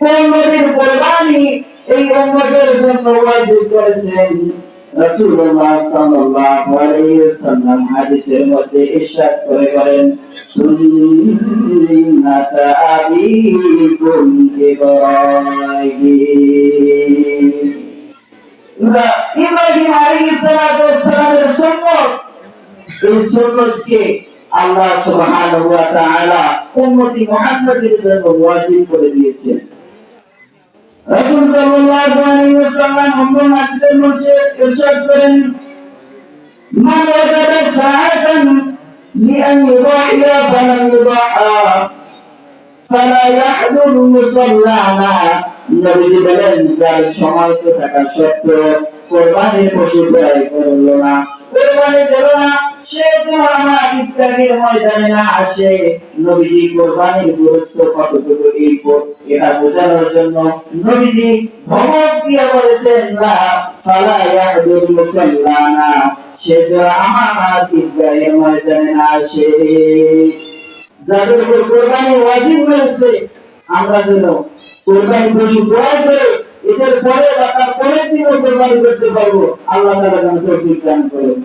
কোন নবীর কুরবানি এই উম্মতের জন্য ওয়াজিব করেছেন? রাসূলুল্লাহ সাল্লাল্লাহু আলাইহি ওয়াসাল্লাম হাদিসের মধ্যে ইরশাদ করে বলেন, সুন্নাত আবিকুম ইব্রাহিম। ইব্রাহিম আলাইহিস সালামের সুন্নাত, এই সুন্নাতকে আল্লাহ সুবহানাহু ওয়া তাআলা উম্মতি মুহাম্মাদের জন্য ওয়াজিব করে দিয়েছেন। রাসূল সাল্লাল্লাহু আলাইহি ওয়াসাল্লাম অন্য হাদিসের মধ্যে ইরশাদ করেন, মান ওয়াজাদা সাআতান লিআন ইউদাহিয়া ফালাম ইউদাহা ফালা ইয়াহদুর মুসাল্লানা। নবী বলেন, যার সময় তো থাকা সত্ত্বেও কুরবানির পশু ক্রয় করলো না, কুরবানি দিল না, সে যেন আমার ঈদগাহের ময়দানে না আসে। নবীজি কুরবানির গুরুত্ব কতটুকু এটা বোঝানোর জন্য নবীজি ধমক দিয়ে বলেছেন, লা ফালা ইয়াহদুর মুসাল্লানা, সে যেন আমার ঈদগাহের ময়দানে না আসে। যাদের উপর কুরবানি ওয়াজিব হয়েছে, আমরা যেন কুরবানি পশু ক্রয় করে এটার পরে বা তার পরের দিনও কুরবানি করতে পারবো। আল্লাহ তাআলা যেন তৌফিক দান করেন।